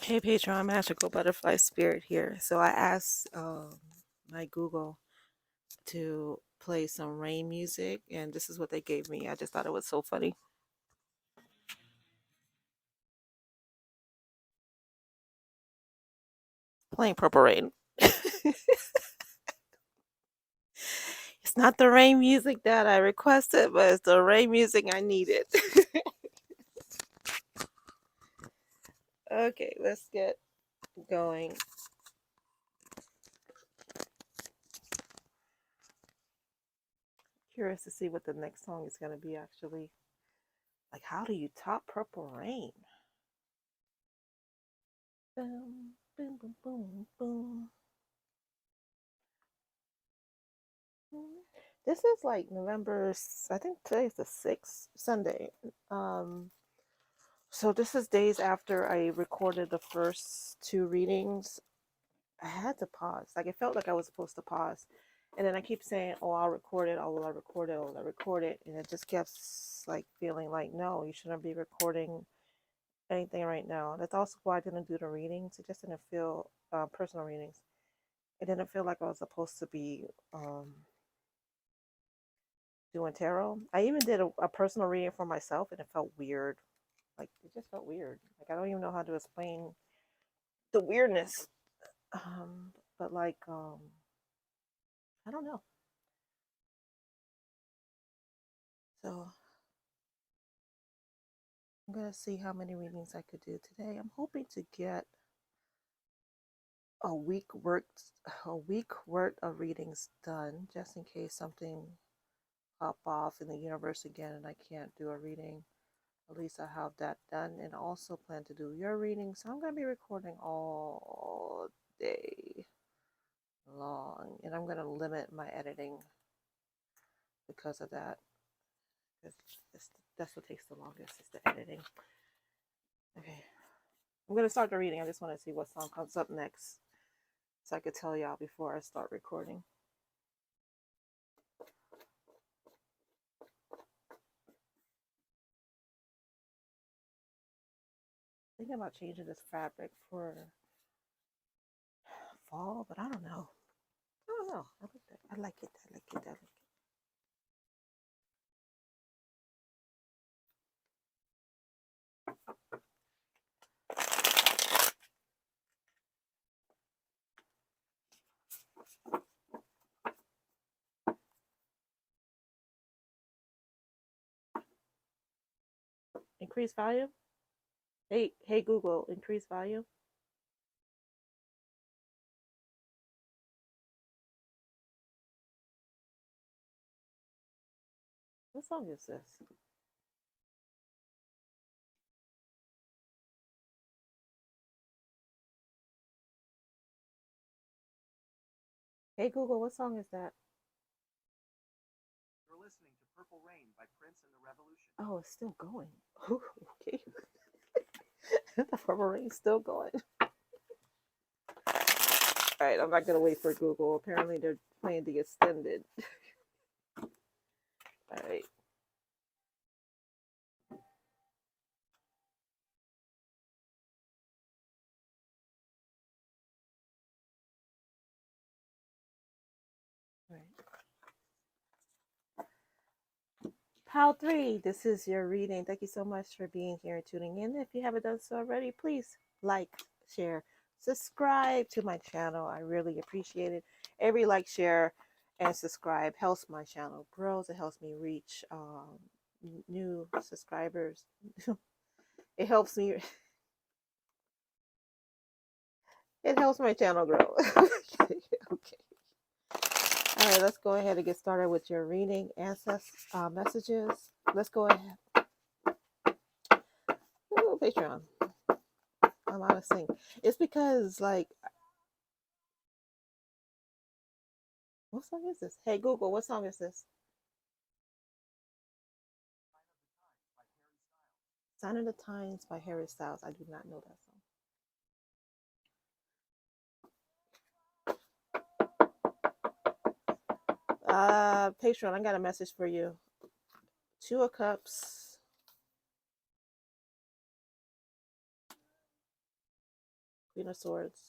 Hey Patreon, Magical Butterfly Spirit here. So I asked my Google to play some rain music, and this is what they gave me. I just thought it was so funny. Playing Purple Rain. It's not the rain music that I requested, but it's the rain music I needed. Okay, let's get going. Curious to see what the next song is going to be actually. Like, how do you top Purple Rain? Boom, boom, boom, boom, boom. This is like November, I think today is the 6th, Sunday. Um, so this is days after I recorded the first two readings. I had to pause. Like it felt like I was supposed to pause. And then I keep saying, oh, I'll record it. Oh, will I record it? Oh, will I record it? And it just kept like feeling like, no, you shouldn't be recording anything right now. That's also why I didn't do the readings. It just didn't feel, personal readings. It didn't feel like I was supposed to be doing tarot. I even did a personal reading for myself, and it felt weird. Like it just felt weird. Like I don't even know how to explain the weirdness. But like I don't know. So I'm gonna see how many readings I could do today. I'm hoping to get a week worth of readings done, just in case something pop off in the universe again and I can't do a reading. At least I have that done, and also plan to do your reading. So I'm gonna be recording all day long, and I'm gonna limit my editing because of that. That's what takes the longest is the editing. Okay, I'm gonna start the reading. I just want to see what song comes up next, so I could tell y'all before I start recording. Thinking about changing this fabric for fall, but I don't know. I don't know. I like that. I like it. I like it. I like it. Increase volume. Hey Google, increase volume. What song is this? Hey Google, what song is that? You're listening to Purple Rain by Prince and the Revolution. Oh, it's still going. Okay. The Purple Rain's still going. All right, I'm not gonna wait for Google. Apparently, they're playing the extended. All right. All right. Pile 3, this is your reading. Thank you so much for being here and tuning in. If you haven't done so already, please like, share, subscribe to my channel. I really appreciate it. Every like, share, and subscribe helps my channel grow. It helps me reach new subscribers. It helps me. It helps my channel grow. Okay. All right, let's go ahead and get started with your reading ancestor messages. Let's go ahead. Ooh, Patreon. I'm out of sync. It's because, like, what song is this? Hey, Google, what song is this? Sign of the Times by Harry Styles. I do not know that song. Patreon, I got a message for you. Two of Cups. Queen of Swords.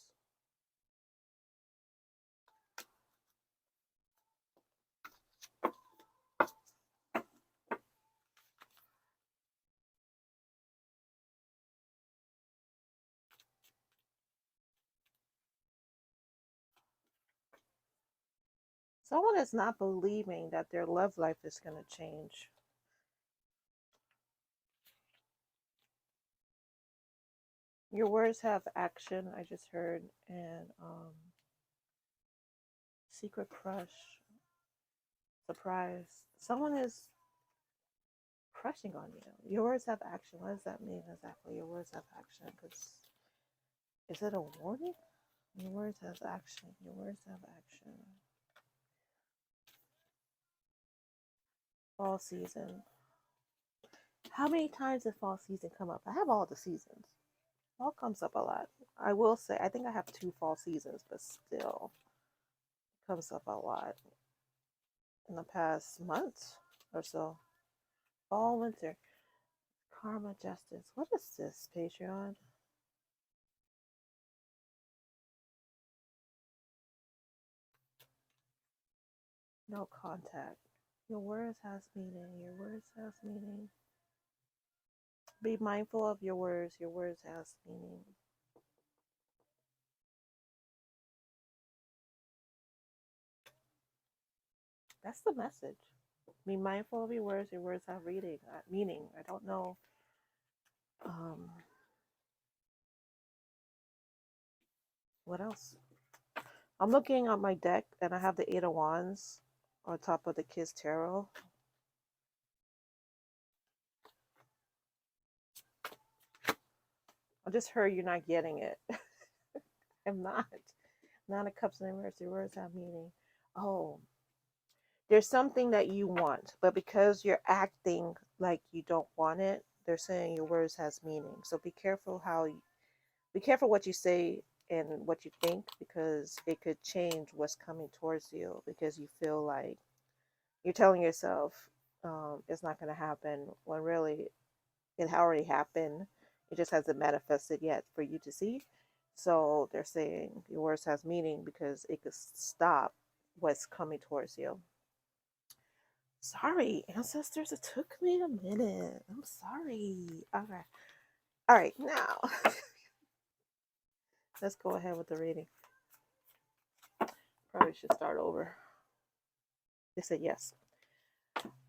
Someone is not believing that their love life is going to change. Your words have action, I just heard, and secret crush, surprise. Someone is crushing on you. Your words have action. What does that mean exactly? Your words have action. Because is it a warning? Your words have action. Your words have action. Fall season. How many times did fall season come up? I have all the seasons. Fall comes up a lot. I will say, I think I have 2 fall seasons, but still it comes up a lot in the past month or so. Fall, winter, karma, justice. What is this, Patreon? No contact. Your words has meaning. Your words has meaning. Be mindful of your words. Your words has meaning. That's the message. Be mindful of your words. Your words have meaning. I don't know. What else? I'm looking at my deck, and I have the 8 of Wands on top of the Kiss Tarot. I just heard you're not getting it. I'm not. 9 of Cups and Reverse. Your words have meaning. Oh, there's something that you want, but because you're acting like you don't want it, they're saying your words has meaning. So be careful be careful what you say and what you think, because it could change what's coming towards you, because you feel like you're telling yourself it's not going to happen when really it already happened. It just hasn't manifested yet for you to see. So they're saying your words has meaning because it could stop what's coming towards you. Sorry, ancestors, it took me a minute. I'm sorry. Okay. All right, now let's go ahead with the reading. Probably should start over. They said yes.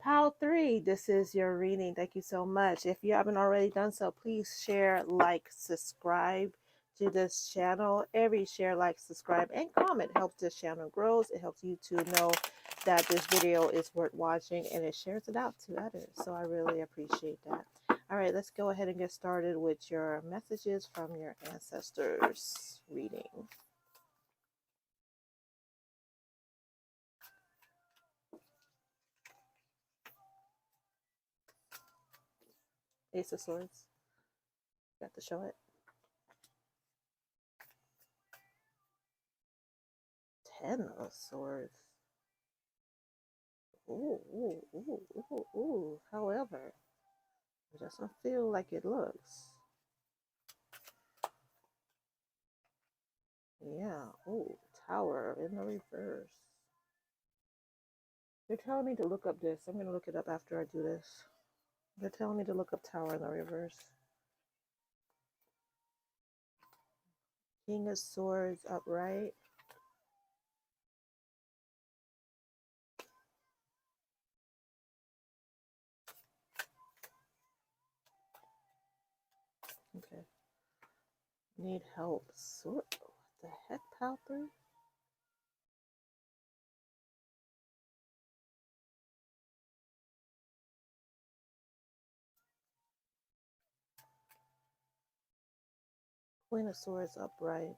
Pile 3, this is your reading. Thank you so much. If you haven't already done so, please share, like, subscribe to this channel. Every share, like, subscribe, and comment helps this channel grow. It helps you to know that this video is worth watching, and it shares it out to others. So I really appreciate that. All right, let's go ahead and get started with your messages from your ancestors reading. Ace of Swords. Got to show it. 10 of Swords. Ooh, ooh, ooh, ooh, ooh. However, it doesn't feel like it looks. Yeah. Ooh, Tower in the reverse. They're telling me to look up this. I'm going to look it up after I do this. They're telling me to look up Tower in the reverse. King of Swords upright. Okay. Need help. Sword. What the heck, Pal 3? Queen of Swords upright.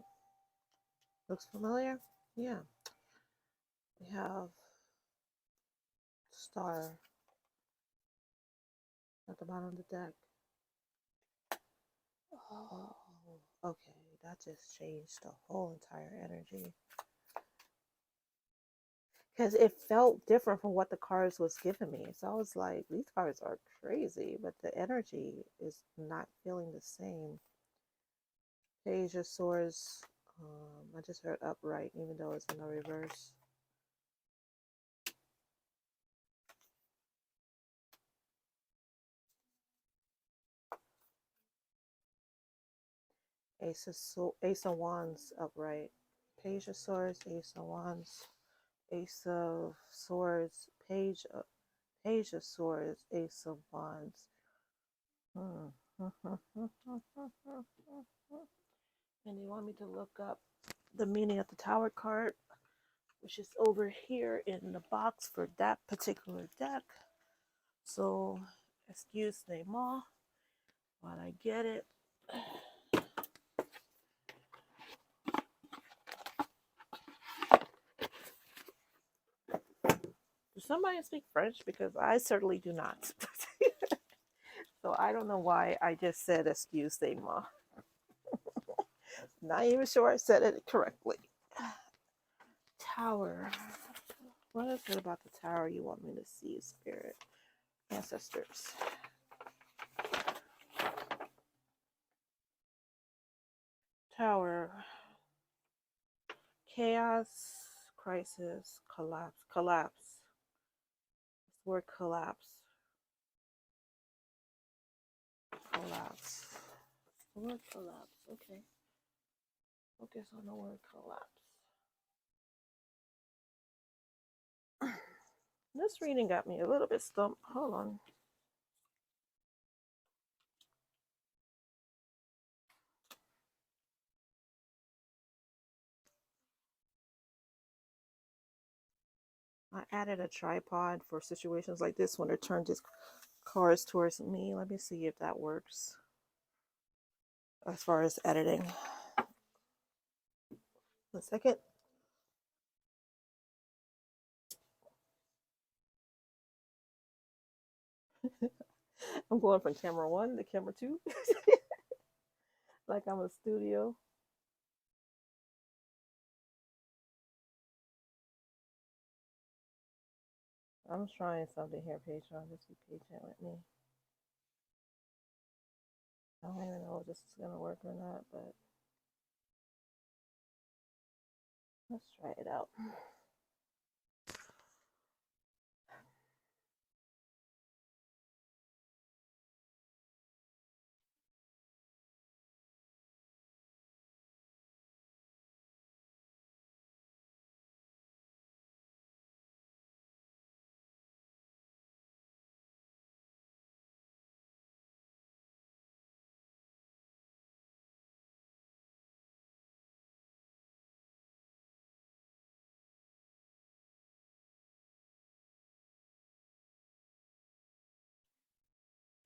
Looks familiar? Yeah. We have Star at the bottom of the deck. Oh, okay. That just changed the whole entire energy. Because it felt different from what the cards was giving me. So I was like, these cards are crazy, but the energy is not feeling the same. Page of Swords. I just heard upright, even though it's in the reverse. Ace of Wands upright. Page of Swords, Ace of Wands, Ace of Swords, Page of Swords, Ace of Wands. And they want me to look up the meaning of the Tower card, which is over here in the box for that particular deck. So, excuse me, Ma, while I get it. Does somebody speak French? Because I certainly do not. So I don't know why I just said excuse me, Ma. Not even sure I said it correctly. Tower. What is it about the tower you want me to see, Spirit? Ancestors. Tower. Chaos, crisis, collapse. Collapse. This word collapse. Collapse. The word collapse. Okay. Focus on the word collapse. This reading got me a little bit stumped. Hold on. I added a tripod for situations like this when it turns its cards towards me. Let me see if that works as far as editing. 1 second. I'm going from camera 1 to camera 2. Like I'm a studio. I'm trying something here, Patreon. Just be patient with me. I don't even know if this is going to work or not, but let's try it out.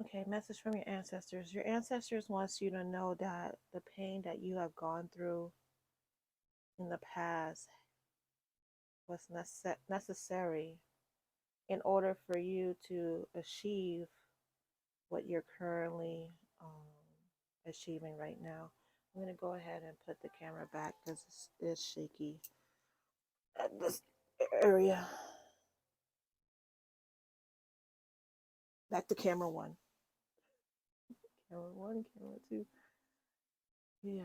Okay, message from your ancestors. Your ancestors wants you to know that the pain that you have gone through in the past was necessary in order for you to achieve what you're currently achieving right now. I'm going to go ahead and put the camera back because it's shaky at this area. Back to camera 1. Camera 1, camera 2. Yeah.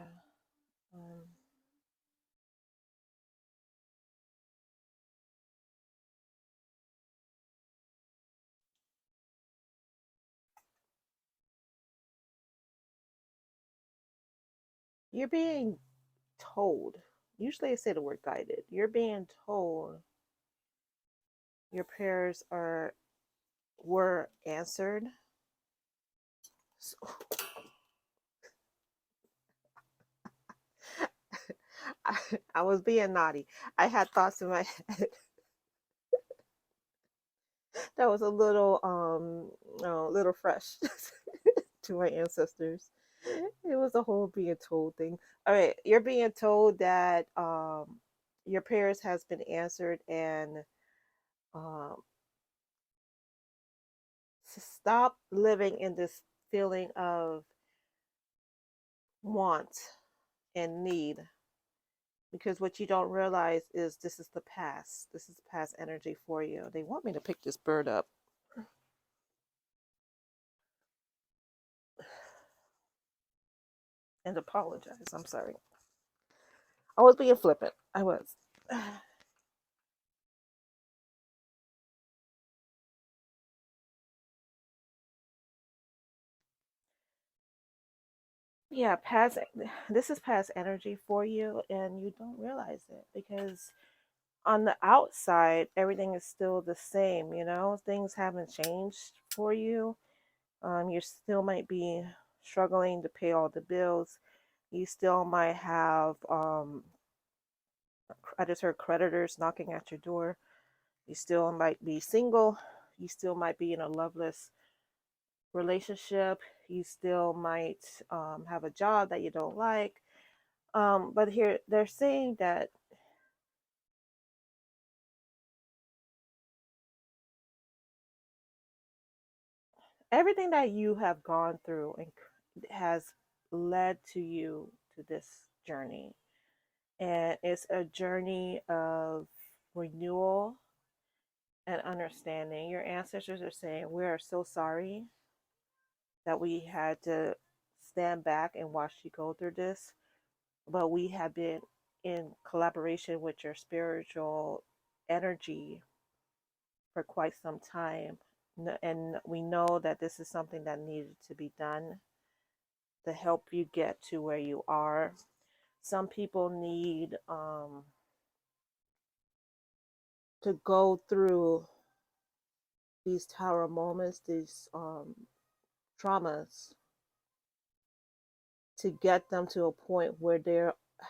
You're being told, usually I say the word guided, you're being told your prayers were answered. So, I was being naughty. I had thoughts in my head that was a little fresh to my ancestors. It was a whole being told thing. All right, you're being told that your prayers has been answered, and um, to stop living in this feeling of want and need, because what you don't realize is this is the past. This is past energy for you. They want me to pick this bird up. and apologize. I'm sorry. I was being flippant. I was. Yeah, past. This is past energy for you, and you don't realize it because on the outside, everything is still the same. You know, things haven't changed for you. You still might be struggling to pay all the bills. You still might have, I just heard creditors knocking at your door. You still might be single. You still might be in a loveless relationship. You still might have a job that you don't like. But here they're saying that everything that you have gone through and has led to you to this journey. And it's a journey of renewal and understanding. Your ancestors are saying, we are so sorry that we had to stand back and watch you go through this, but we have been in collaboration with your spiritual energy for quite some time. And we know that this is something that needed to be done to help you get to where you are. Some people need to go through these tower moments, these traumas, to get them to a point where they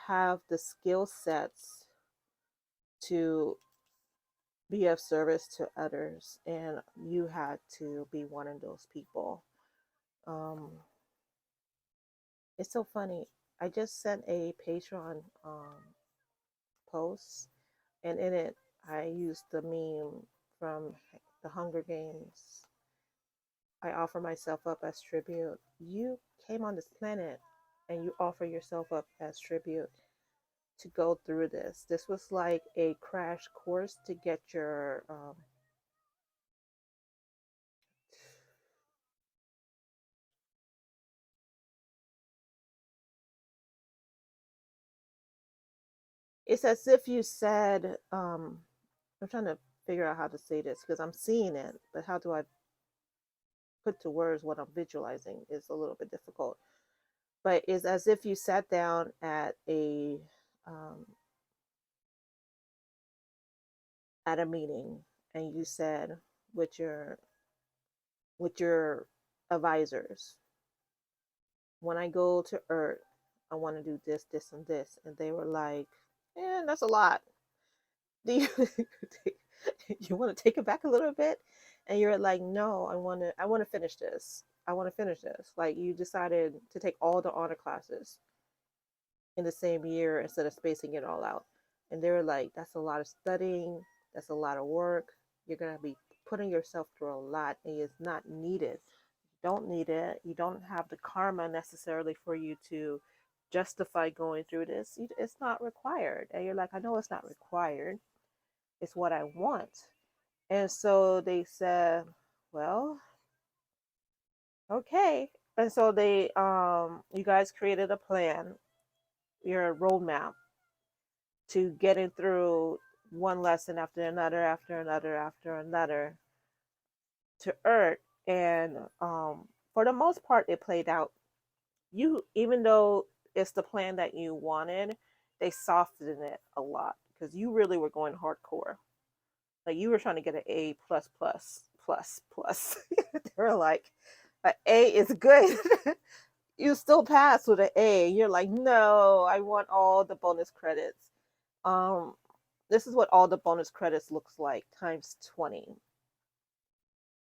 have the skill sets to be of service to others. And you had to be one of those people. Um, it's so funny. I just sent a Patreon post, and in it, I used the meme from the Hunger Games. I offer myself up as tribute. You came on this planet and you offer yourself up as tribute to go through this. This was like a crash course to get your it's as if you said, I'm trying to figure out how to say this because I'm seeing it, but how do I put to words what I'm visualizing is a little bit difficult. But it's as if you sat down um, at a meeting and you said with your advisors, when I go to Earth, I want to do this, this, and this, and they were like, that's a lot. Do you you want to take it back a little bit? And you're like, no, I want to finish this. I want to finish this. Like you decided to take all the honor classes in the same year instead of spacing it all out. And they were like, that's a lot of studying, that's a lot of work. You're gonna be putting yourself through a lot and it's not needed. You don't need it. You don't have the karma necessarily for you to justify going through this. It's not required. And you're like, I know it's not required. It's what I want. And so they said, well, okay. And so they you guys created a plan, your roadmap to getting through one lesson after another, after another, after another to Earth. And for the most part, it played out. You, even though it's the plan that you wanted, they softened it a lot because you really were going hardcore. Like you were trying to get an A plus plus plus plus. They were like, an A is good. You still pass with an A. You're like, no, I want all the bonus credits. Um, this is what all the bonus credits looks like times 20.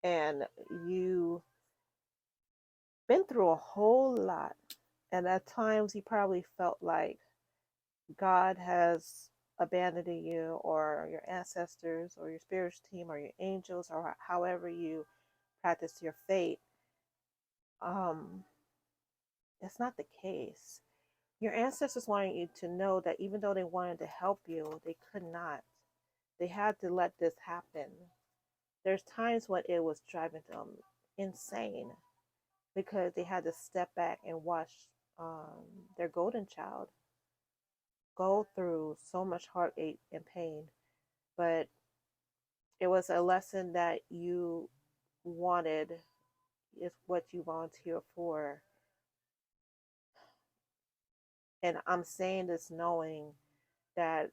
And you been through a whole lot. And at times you probably felt like God has abandoned you, or your ancestors, or your spiritual team, or your angels, or however you practice your faith. Um, that's not the case. Your ancestors wanted you to know that even though they wanted to help you, they could not. They had to let this happen. There's times when it was driving them insane because they had to step back and watch their golden child go through so much heartache and pain, but it was a lesson that you wanted, is what you volunteer for. And I'm saying this knowing that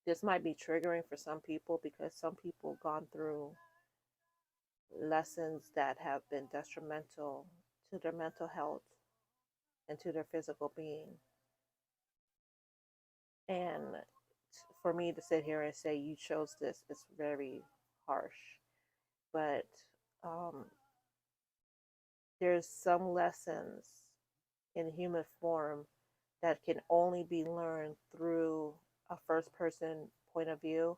this might be triggering for some people, because some people gone through lessons that have been detrimental to their mental health and to their physical being. And for me to sit here and say you chose this is very harsh. But um, there's some lessons in human form that can only be learned through a first person point of view.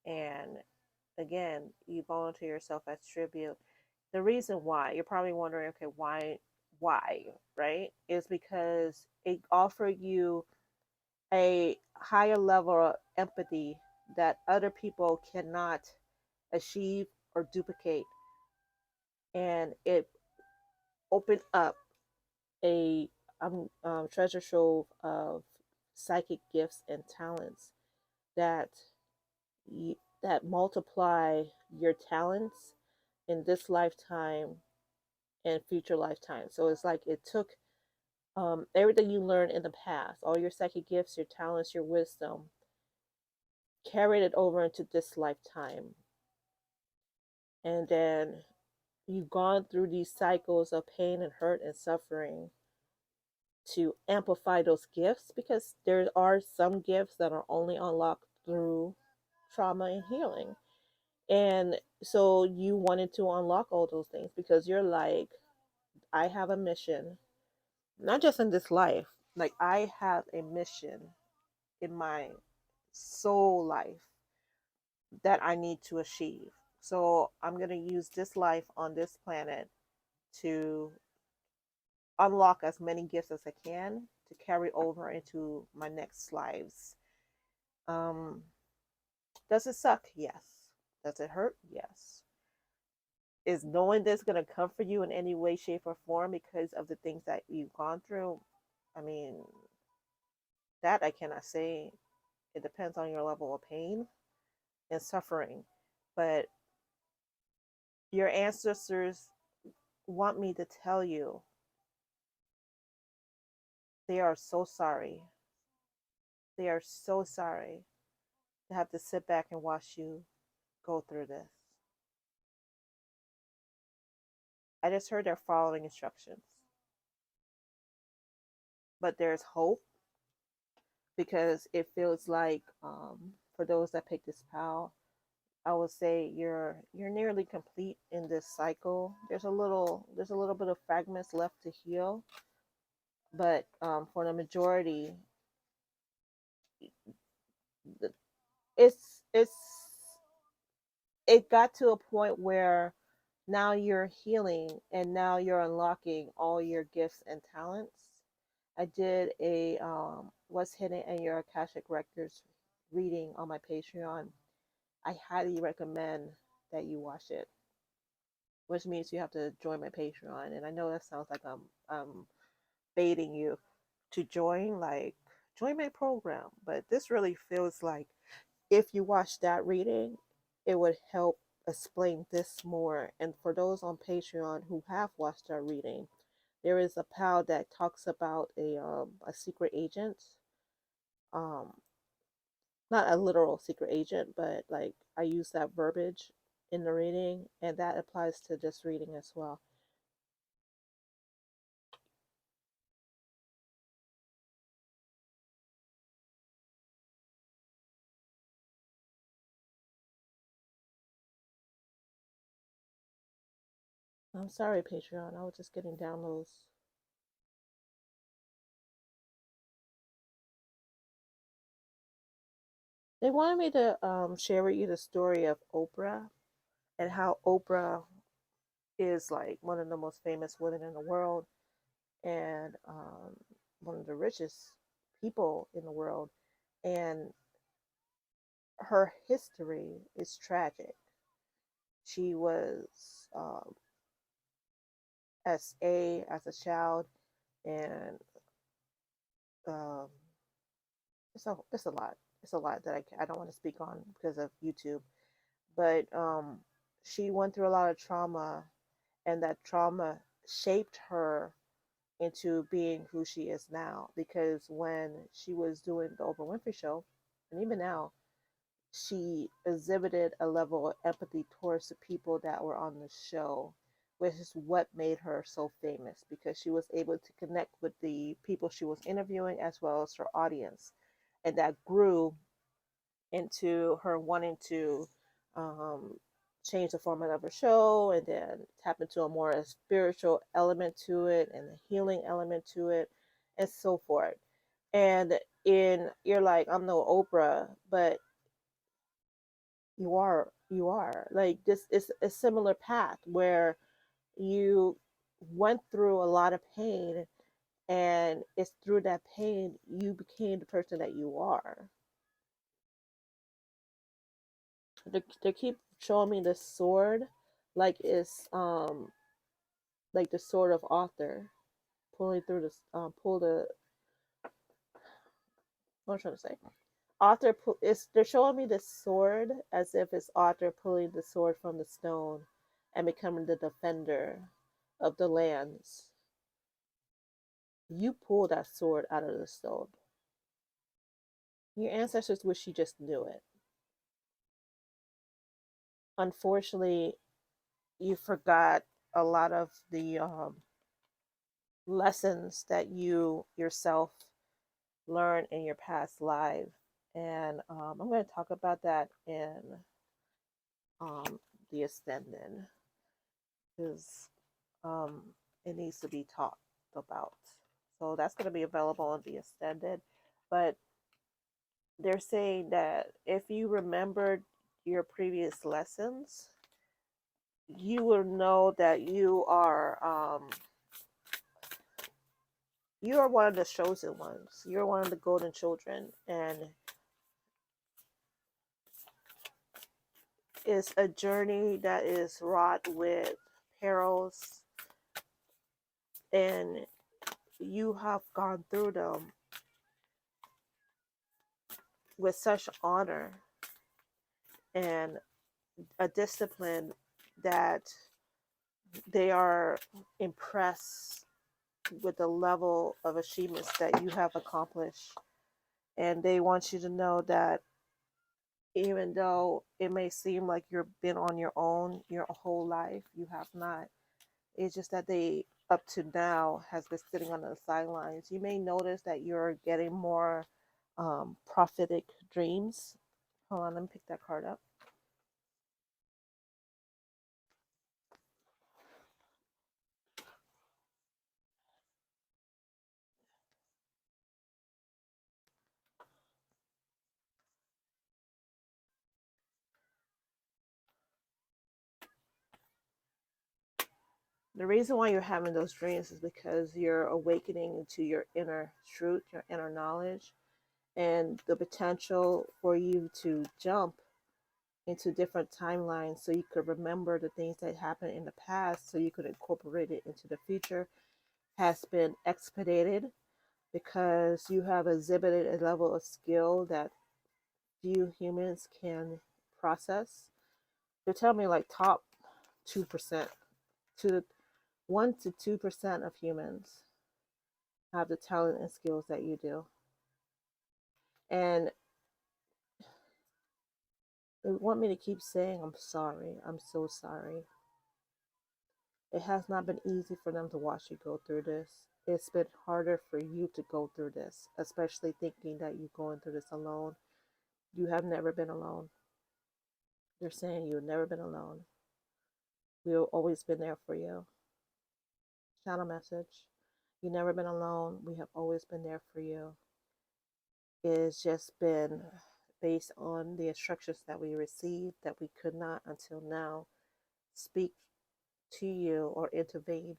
And again, you volunteer yourself as tribute. The reason why, you're probably wondering, okay, why, right? Is because it offered you a higher level of empathy that other people cannot achieve or duplicate. And it opened up a treasure trove of psychic gifts and talents that that multiply your talents in this lifetime and future lifetimes. So it's like it took everything you learned in the past, all your psychic gifts, your talents, your wisdom, carried it over into this lifetime. And then you've gone through these cycles of pain and hurt and suffering to amplify those gifts, because there are some gifts that are only unlocked through trauma and healing. And so you wanted to unlock all those things because you're like, I have a mission, not just in this life, like I have a mission in my soul life that I need to achieve. So I'm going to use this life on this planet to unlock as many gifts as I can to carry over into my next lives. Um, does it suck? Yes. Does it hurt? Yes. Is knowing this going to comfort you in any way, shape, or form because of the things that you've gone through? I mean, that I cannot say. It depends on your level of pain and suffering. But your ancestors want me to tell you they are so sorry. They are so sorry to have to sit back and watch you go through this. I just heard they're following instructions. But there's hope, because it feels like for those that pick this pal, I would say you're nearly complete in this cycle. There's a little bit of fragments left to heal, but for the majority, it's it got to a point where now you're healing and now you're unlocking all your gifts and talents. I did a what's hidden in your akashic records reading on my Patreon. I highly recommend that you watch it, which means you have to join my Patreon. And I know that sounds like I'm baiting you to join, like join my program, but this really feels like if you watch that reading, it would help explain this more. And for those on Patreon who have watched that reading, there is a pal that talks about a secret agent, um not a literal secret agent, but like I use that verbiage in the reading, and that applies to this reading as well. I'm sorry, Patreon, I was just getting downloads. They wanted me to share with you the story of Oprah, and how Oprah is like one of the most famous women in the world, and one of the richest people in the world. And her history is tragic. She was SA as a child, and um, it's a lot. It's a lot that I don't want to speak on because of YouTube. But she went through a lot of trauma, and that trauma shaped her into being who she is now. Because when she was doing the Oprah Winfrey Show, and even now, she exhibited a level of empathy towards the people that were on the show, which is what made her so famous because she was able to connect with the people she was interviewing as well as her audience. And that grew into her wanting to um, change the format of her show and then tap into a more spiritual element to it and a healing element to it and so forth. And you're like, I'm no Oprah, but you are like this is a similar path where you went through a lot of pain, and it's through that pain you became the person that you are. They keep showing me the sword, like it's like the sword of author pulling through this pull the what am I trying to say, author is they're showing me the sword as if it's author pulling the sword from the stone and becoming the defender of the lands. You pull that sword out of the stone. Your ancestors wish you just knew it. Unfortunately, you forgot a lot of the lessons that you yourself learned in your past life. And I'm going to talk about that in the extended because um, it needs to be talked about. So that's going to be available on the extended. But they're saying that if you remembered your previous lessons, you will know that you are one of the chosen ones. You're one of the golden children, and it's a journey that is wrought with perils, and you have gone through them with such honor and a discipline that they are impressed with the level of achievements that you have accomplished. And they want you to know that even though it may seem like you've been on your own your whole life, you have not. It's just that they, up to now, has been sitting on the sidelines. You may notice that you're getting more prophetic dreams. Hold on, let me pick that card up. The reason why you're having those dreams is because you're awakening to your inner truth, your inner knowledge, and the potential for you to jump into different timelines so you could remember the things that happened in the past so you could incorporate it into the future has been expedited because you have exhibited a level of skill that few humans can process. They're telling me like top 2% to 1 to 2% of humans have the talent and skills that you do. And they want me to keep saying, I'm sorry. I'm so sorry. It has not been easy for them to watch you go through this. It's been harder for you to go through this, especially thinking that you're going through this alone. You have never been alone. They're saying you've never been alone. We've always been there for you. Channel message. You've never been alone. We have always been there for you. It's just been based on the instructions that we received that we could not until now speak to you or intervene.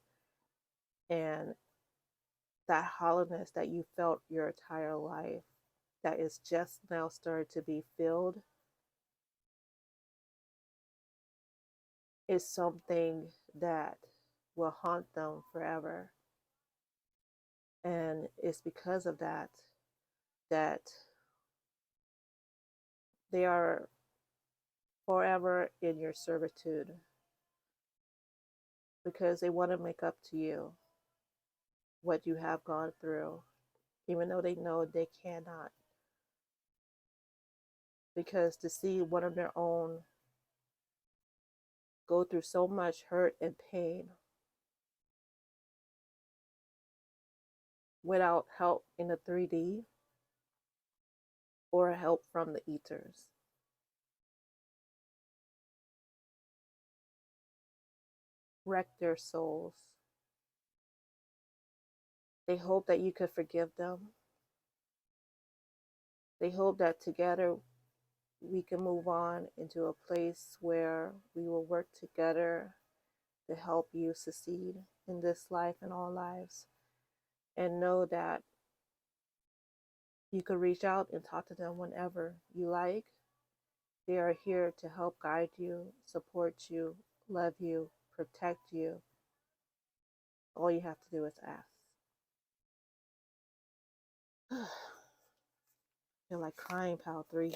And that hollowness that you felt your entire life that is just now starting to be filled is something that will haunt them forever. And it's because of that that they are forever in your servitude, because they want to make up to you what you have gone through, even though they know they cannot. Because to see one of their own go through so much hurt and pain without help in the 3D or help from the ethers, wreck their souls. They hope that you could forgive them. They hope that together we can move on into a place where we will work together to help you succeed in this life and all lives. And know that you can reach out and talk to them whenever you like. They are here to help guide you, support you, love you, protect you. All you have to do is ask. I feel like crying, Pal 3.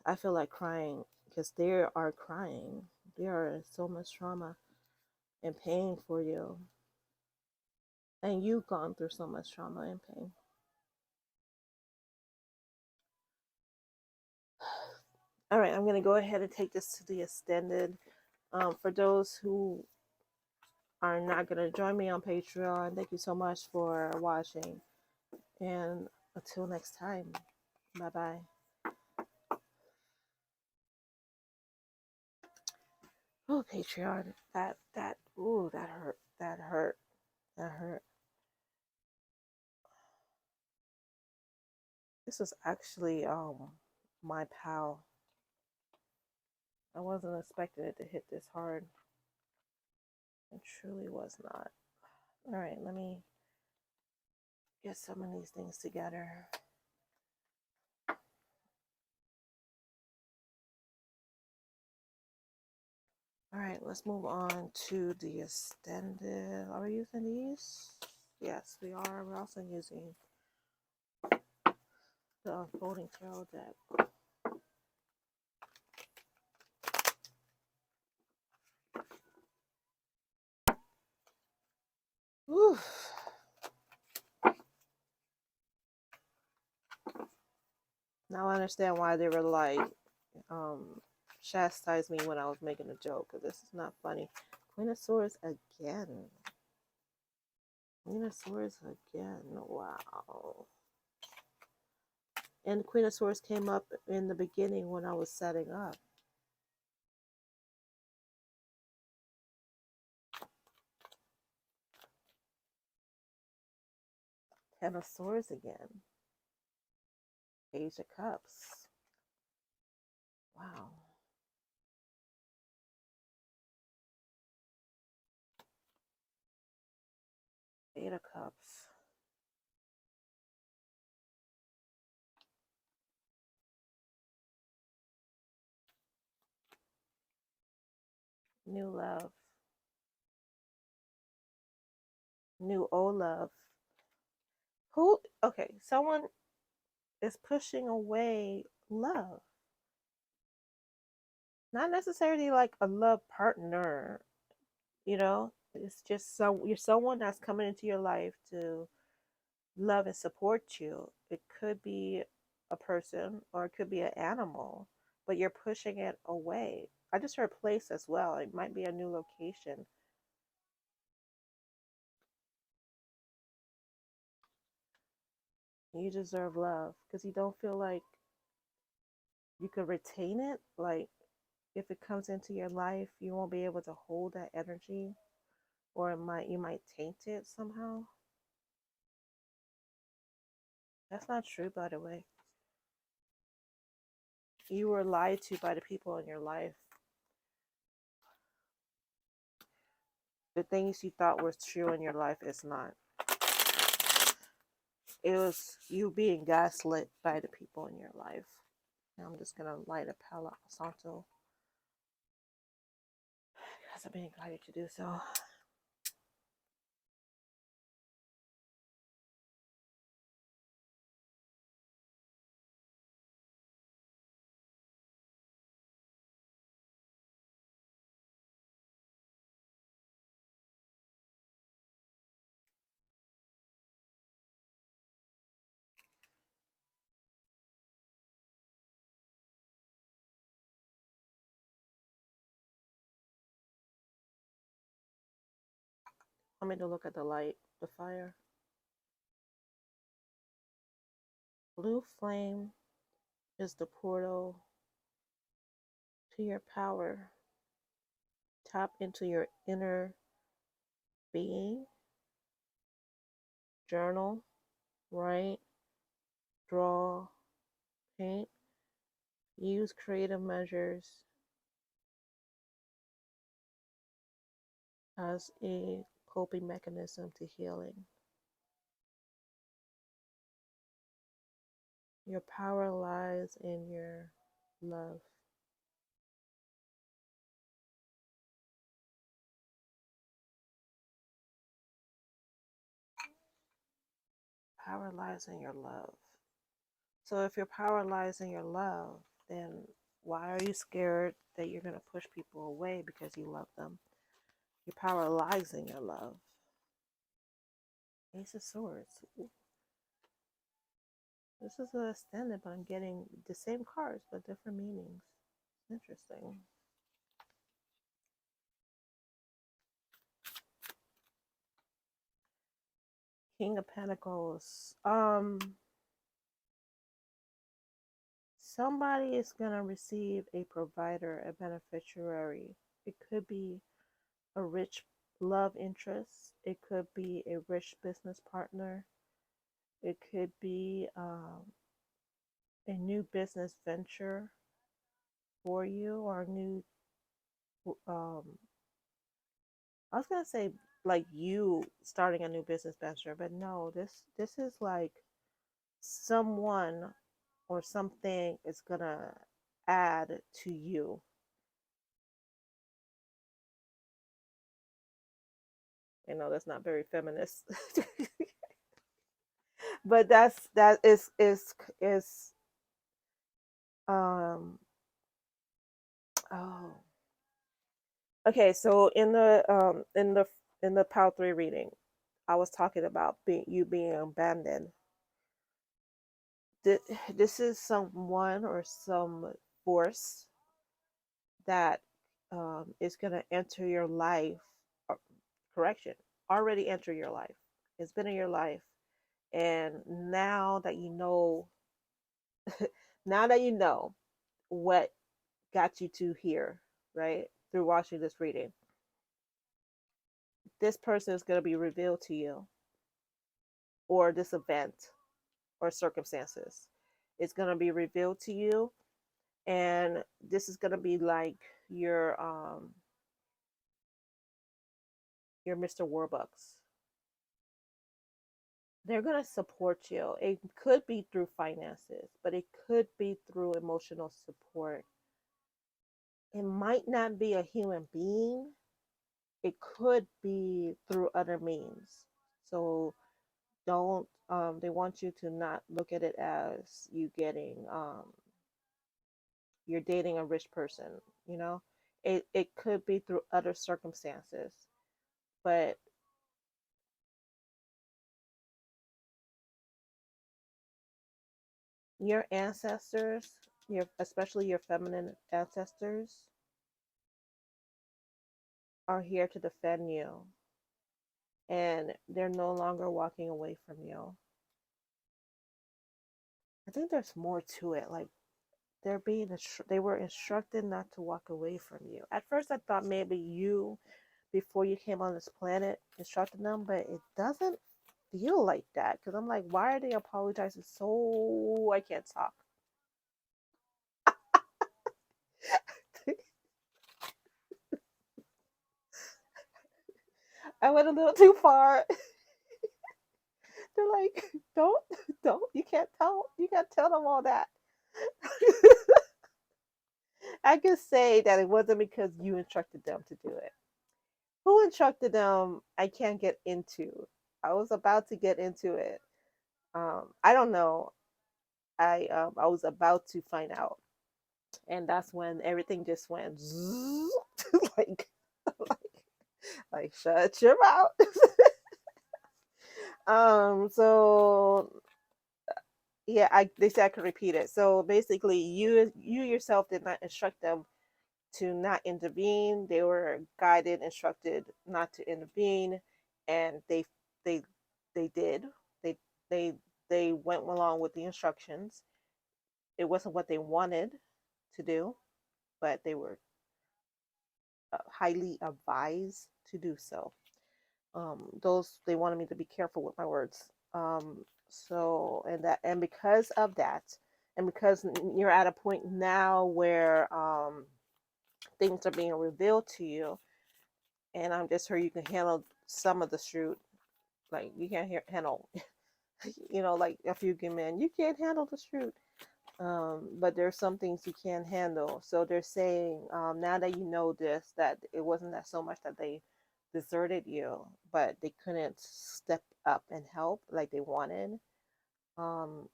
I feel like crying because they are crying. There is so much trauma and pain for you. And you've gone through so much trauma and pain. All right, I'm going to go ahead and take this to the extended. For those who are not going to join me on Patreon, thank you so much for watching. And until next time, bye-bye. Oh, Patreon, that hurt. That hurt. That hurt. This was actually my pal. I wasn't expecting it to hit this hard. It truly was not. All right, let me get some of these things together. All right, let's move on to the extended. Are we using these? Yes, we are. We're also using the unfolding tarot deck. Oof. Now I understand why they were like, chastise me when I was making a joke, because this is not funny. Queen of Swords again. Queen of Swords again. Wow. And Queen of Swords came up in the beginning when I was setting up. Ten of Swords again. Page of Cups. Wow. Eight of Cups. New love. New old love. Who? Okay, someone is pushing away love. Not necessarily like a love partner, you know? It's just you're someone that's coming into your life to love and support you. It could be a person or it could be an animal, but you're pushing it away. I just heard place as well. It might be a new location. You deserve love because you don't feel like you could retain it. Like if it comes into your life, you won't be able to hold that energy, or you might taint it somehow. That's not true, by the way. You were lied to by the people in your life. The things you thought were true in your life is not. It was you being gaslit by the people in your life. Now I'm just gonna light a Palo Santo because I'm being guided to do so. I mean to look at the light, the fire. Blue flame is the portal to your power. Tap into your inner being. Journal, write, draw, paint. Use creative measures as a coping mechanism to healing. Your power lies in your love. Power lies in your love. So if your power lies in your love, then why are you scared that you're going to push people away because you love them? Your power lies in your love. Ace of Swords. Ooh. This is a extended, but I'm getting the same cards but different meanings. Interesting. King of Pentacles. Somebody is gonna receive a provider, a beneficiary. It could be a rich love interest. It could be a rich business partner. It could be a new business venture for you, or a new. I was gonna say like you starting a new business venture, but no. This is like someone or something is gonna add to you. You know, that's not very feminist. But that is um oh, okay. So in the Pile 3 reading, I was talking about being abandoned. This is someone or some force that is going to enter your life. Correction, already enter your life. It's been in your life, and now that you know what got you to here, right? Through watching this reading, this person is going to be revealed to you, or this event or circumstances. It's going to be revealed to you, and this is going to be like your Mr. Warbucks. They're going to support you. It could be through finances, but it could be through emotional support. It might not be a human being. It could be through other means. So don't they want you to not look at it as you're dating a rich person, you know? It could be through other circumstances. But your ancestors, especially your feminine ancestors, are here to defend you, and they're no longer walking away from you. I think there's more to it. Like they were instructed not to walk away from you. At first, I thought maybe you, before you came on this planet, instructed them, but it doesn't feel like that. Because I'm like, why are they apologizing so I can't talk? I went a little too far. They're like, don't, you can't tell them all that. I can say that it wasn't because you instructed them to do it. Who instructed them? I can't get into. I was about to get into it. I don't know. I was about to find out, and that's when everything just went like like shut your mouth. So yeah, they said I could repeat it. So basically, you yourself did not instruct them to not intervene. They were guided, instructed not to intervene, and they they did they they they went along with the instructions. It wasn't what they wanted to do, but they were highly advised to do so. Those they wanted me to be careful with my words. So and because of that, and because you're at a point now where things are being revealed to you, and I'm just sure you can handle some of the truth. Like you can't handle, like a few good men, you can't handle the truth. But there's some things you can handle. So they're saying, now that you know this, that it wasn't that so much that they deserted you, but they couldn't step up and help like they wanted. Um,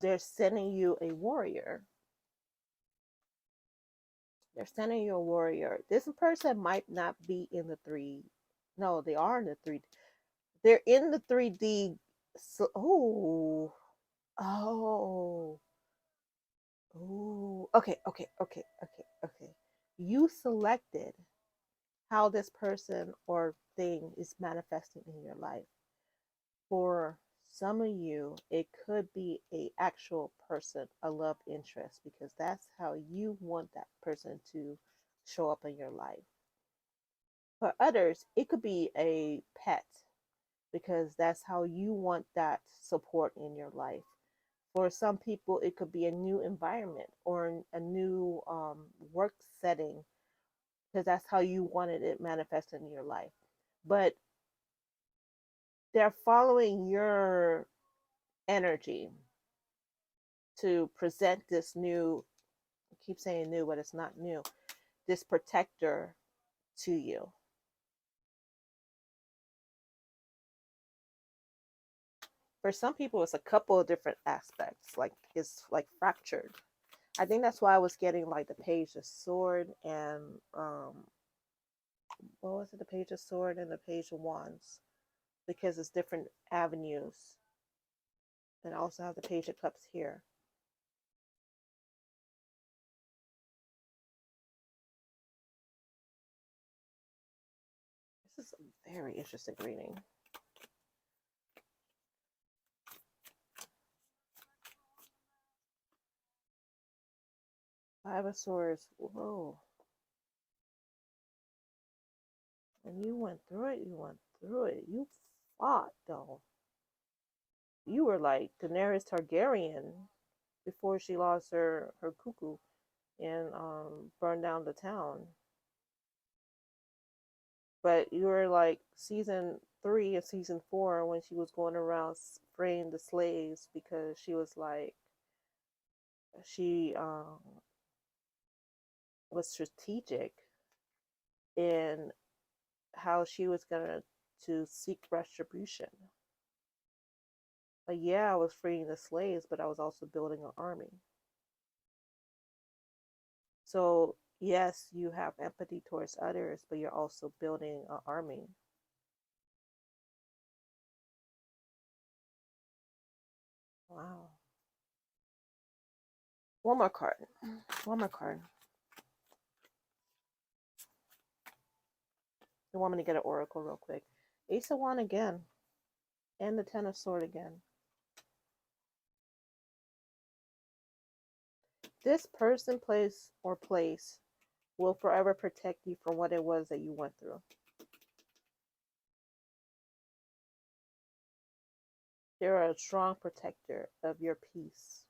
they're sending you a warrior. They're sending you a warrior. This person might not be in the three. No, they are in the three. They're in the 3D. So, oh, oh. Okay, okay, okay, okay, okay. You selected how this person or thing is manifesting in your life. For some of you, it could be a actual person, a love interest, because that's how you want that person to show up in your life. For others, it could be a pet, because that's how you want that support in your life. For some people, it could be a new environment or a new work setting, because that's how you wanted it manifested in your life. But they're following your energy to present this new, I keep saying new, but it's not new, this protector to you. For some people, it's a couple of different aspects, like it's like fractured. I think that's why I was getting like the page of sword and what was it, the page of sword and the page of wands, because it's different avenues. And I also have the page of cups here. This is a very interesting reading. Five of swords. Whoa. And you went through it. You went through it. You fought though. You were like Daenerys Targaryen before she lost her cuckoo and burned down the town. But you were like season 3 and season 4 when she was going around freeing the slaves, because she was like she was strategic in how she was gonna to seek retribution. Like, yeah, I was freeing the slaves, but I was also building an army. So yes, you have empathy towards others, but you're also building an army. Wow. One more card. One more card. You want me to get an oracle real quick? Ace of Wand again. And the Ten of Sword again. This person, place, or place will forever protect you from what it was that you went through. They're a strong protector of your peace.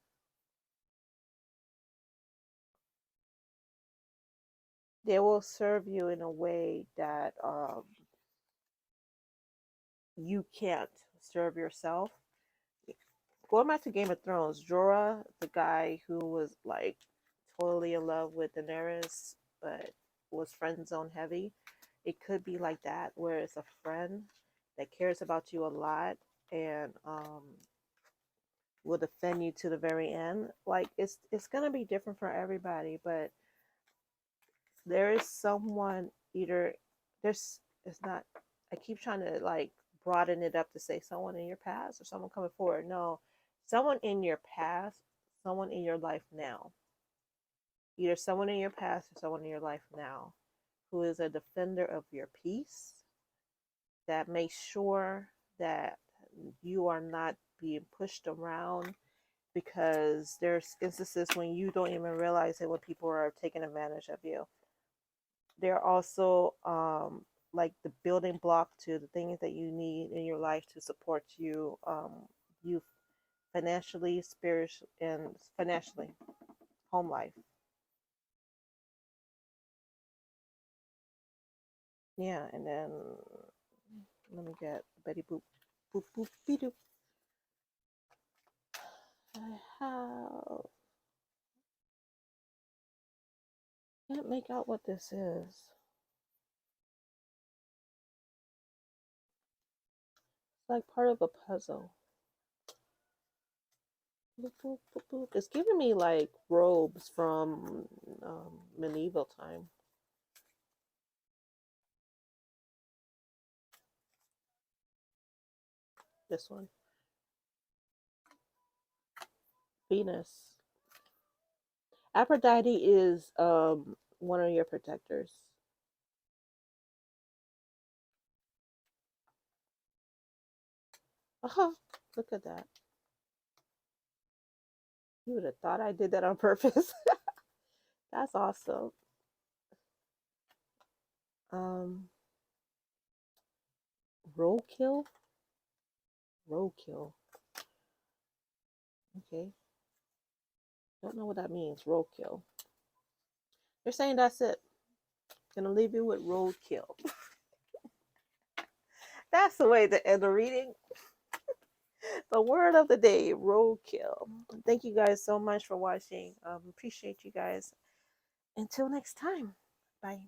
They will serve you in a way that you can't serve yourself. Going back to Game of Thrones, Jorah, the guy who was like totally in love with Daenerys, but was friend zone heavy. It could be like that, where it's a friend that cares about you a lot and will defend you to the very end. Like it's gonna be different for everybody, but there is someone either there's it's not. I keep trying to like broaden it up to say someone in your past or someone coming forward. No, someone in your past, someone in your life now. Either someone in your past or someone in your life now who is a defender of your peace, that make sure that you are not being pushed around, because there's instances when you don't even realize it when people are taking advantage of you. They're also like the building block to the things that you need in your life to support you, you financially, spiritually, and financially, home life. Yeah, and then let me get Betty Boop, boop boop be doop. I have, can't make out what this is. It's like part of a puzzle. Boop, boop, boop, boop. It's giving me like robes from medieval time. This one, Venus. Aphrodite is one of your protectors. Uh-huh. Look at that. You would have thought I did that on purpose. That's awesome. Um, Roadkill? Roadkill. Okay. Don't know what that means. Roadkill. They're saying that's it. Gonna leave you with roadkill. That's the way to end the reading. The word of the day, roadkill. Thank you guys so much for watching. Appreciate you guys. Until next time. Bye.